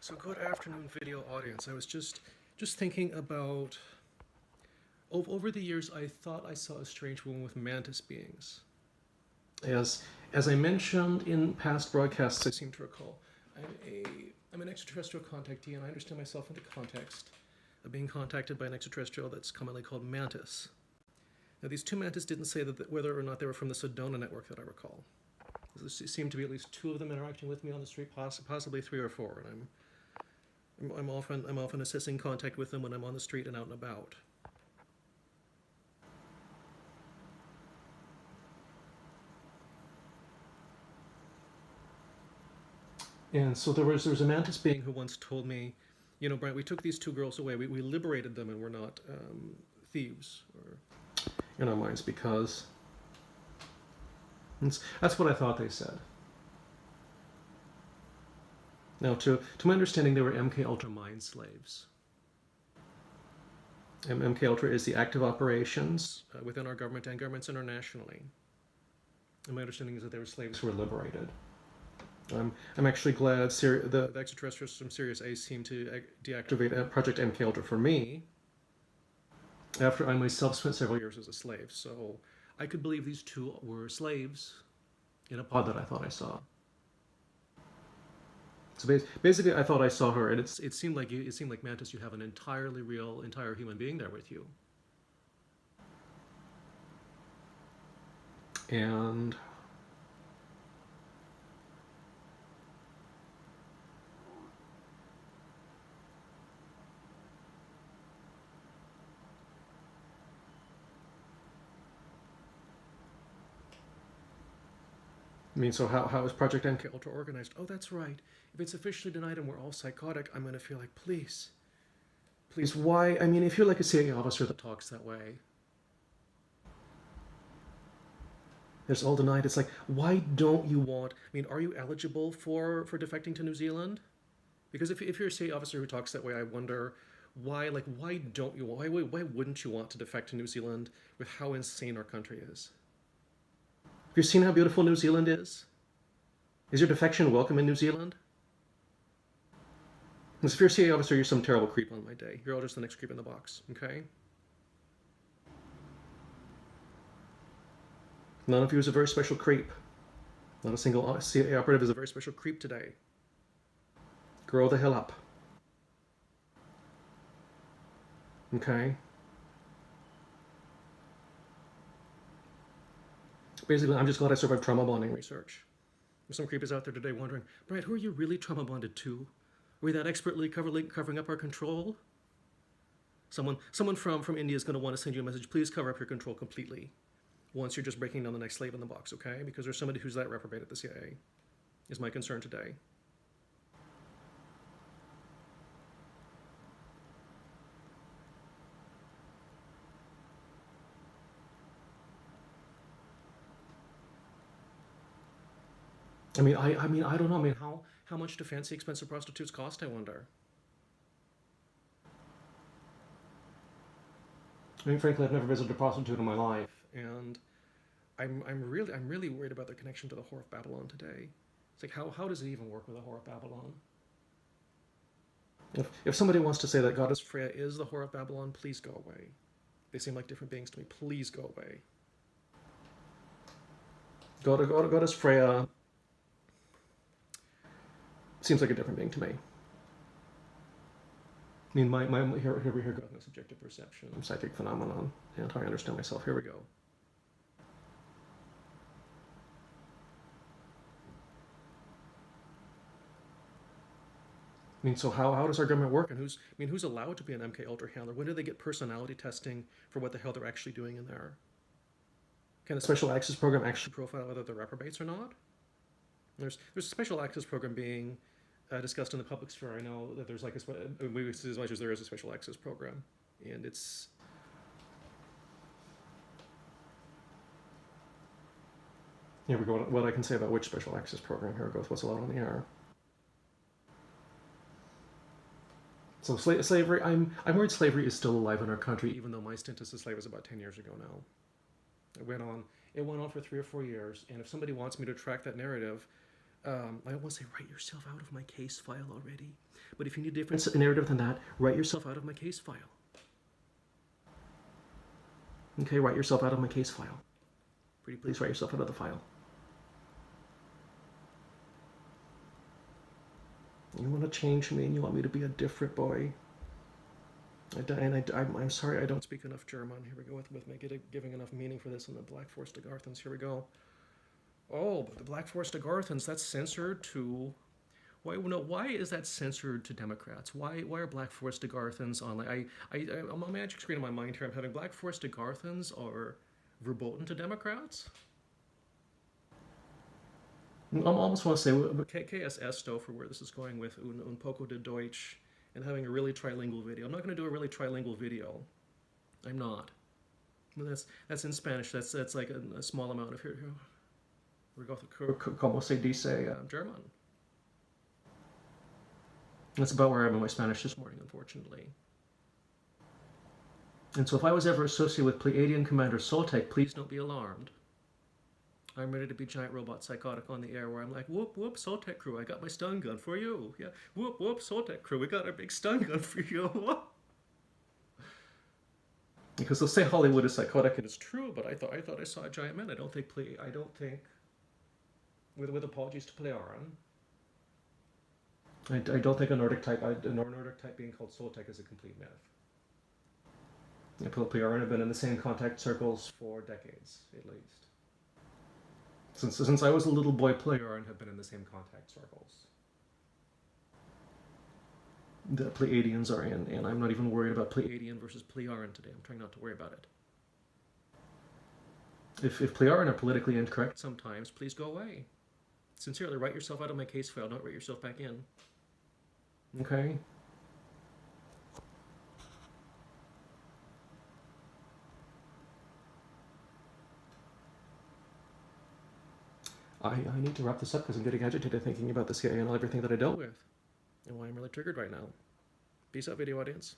So good afternoon, video audience. I was just thinking about over the years. I thought I saw a strange woman with mantis beings. As I mentioned in past broadcasts, I seem to recall, I'm an extraterrestrial contactee, and I understand myself into context of being contacted by an extraterrestrial that's commonly called mantis. Now, these two mantis didn't say that whether or not they were from the Sedona network that I recall. There seemed to be at least two of them interacting with me on the street, possibly three or four, and I'm often assessing contact with them when I'm on the street and out and about. And so there was a mantis being who once told me, you know, Brent, we took these two girls away. We liberated them, and we're not thieves or in our minds because that's what I thought they said. Now, to my understanding, they were MK Ultra mind slaves. MK Ultra is the active operations within our government and governments internationally. And my understanding is that they were slaves who were liberated. I'm actually glad the extraterrestrials from Sirius A seem to deactivate Project MK Ultra for me after I myself spent several years as a slave. So I could believe these two were slaves in a pod that I thought I saw. So basically, I thought I saw her, and it seemed like Mantis, you have an entirely real, entire human being there with you. And I mean, so how is Project MK Ultra organized? Oh, that's right. If it's officially denied and we're all psychotic, I'm going to feel like, please, why? I mean, if you're like a CIA officer that talks that way, it's all denied. It's like, why don't you want? I mean, are you eligible for defecting to New Zealand? Because if you're a CIA officer who talks that way, I wonder why. Like, why don't you? Why wouldn't you want to defect to New Zealand with how insane our country is? Have you seen how beautiful New Zealand is? Is your defection welcome in New Zealand? Because if you're a CIA officer, you're some terrible creep on my day. You're all just the next creep in the box, okay? None of you is a very special creep. Not a single CIA operative is a very special creep today. Grow the hell up. Okay? Basically, I'm just glad I survived trauma bonding research. There's some creepers out there today wondering, Brian, who are you really trauma bonded to? Were you that expertly covering up our control? Someone from India is going to want to send you a message. Please cover up your control completely. Once you're just breaking down the next slave in the box, okay? Because there's somebody who's that reprobate at the CIA. Is my concern today. I mean, I don't know. I mean, how much do fancy, expensive prostitutes cost? I wonder. I mean, frankly, I've never visited a prostitute in my life, and I'm really worried about their connection to the Whore of Babylon today. It's like, how does it even work with the Whore of Babylon? If somebody wants to say that Goddess Freya is the Whore of Babylon, please go away. They seem like different beings to me. Please go away. Goddess Freya seems like a different being to me. I mean, here we hear God, no subjective perception, psychic phenomenon, and how I understand myself. Here we go. I mean, so how does our government work, and who's allowed to be an MK Ultra handler? When do they get personality testing for what the hell they're actually doing in there? Can a special access program actually profile whether they're reprobates or not? There's a special access program being discussed in the public sphere. I know that there's like as much as there is a special access program, and it's. Here we go. What I can say about which special access program. Here goes what's allowed on the air. So slavery. I'm worried slavery is still alive in our country, even though my stint as a slave was about 10 years ago now. It went on for 3 or 4 years, and if somebody wants me to track that narrative, I almost say write yourself out of my case file already. But if you need a different narrative than that, write yourself out of my case file. Okay, write yourself out of my case file. Pretty please write yourself out of the file. You want to change me and you want me to be a different boy. I'm sorry I don't speak enough German. Here we go with giving enough meaning for this in the Black Forest of Garthens. Here we go. Oh, but the Black Forest of Garthens, that's censored to... Why is that censored to Democrats? Why are Black Forest of Garthens online? I'm on magic screen in my mind here. I'm having Black Forest of Garthens are verboten to Democrats? I almost want to say KSS though for where this is going with un poco de Deutsch and having a really trilingual video. I'm not going to do a really trilingual video. I'm not. That's in Spanish. That's like a small amount of here. We go through como se dice German. That's about where I'm in my Spanish this morning, unfortunately. And so if I was ever associated with Pleiadian Commander Soltek, please don't be alarmed. I'm ready to be giant robot psychotic on the air where I'm like, whoop, whoop, Soltek crew, I got my stun gun for you. Yeah, whoop, whoop, Soltek crew, we got our big stun gun for you. Because they'll say Hollywood is psychotic, and it's true, but I thought I saw a giant man. I don't think, with apologies to Plearon, I don't think a Nordic type being called Soltek is a complete myth. Plearon have been in the same contact circles for decades, at least. Since I was a little boy, Plearon have been in the same contact circles. The Pleiadians are in, and I'm not even worried about Pleiadian versus Plearon today. I'm trying not to worry about it. If Plearon are politically incorrect sometimes, please go away. Sincerely, write yourself out of my case file. Don't write yourself back in. Okay? I need to wrap this up because I'm getting agitated thinking about the CIA and everything that I dealt with and why I'm really triggered right now. Peace out, video audience.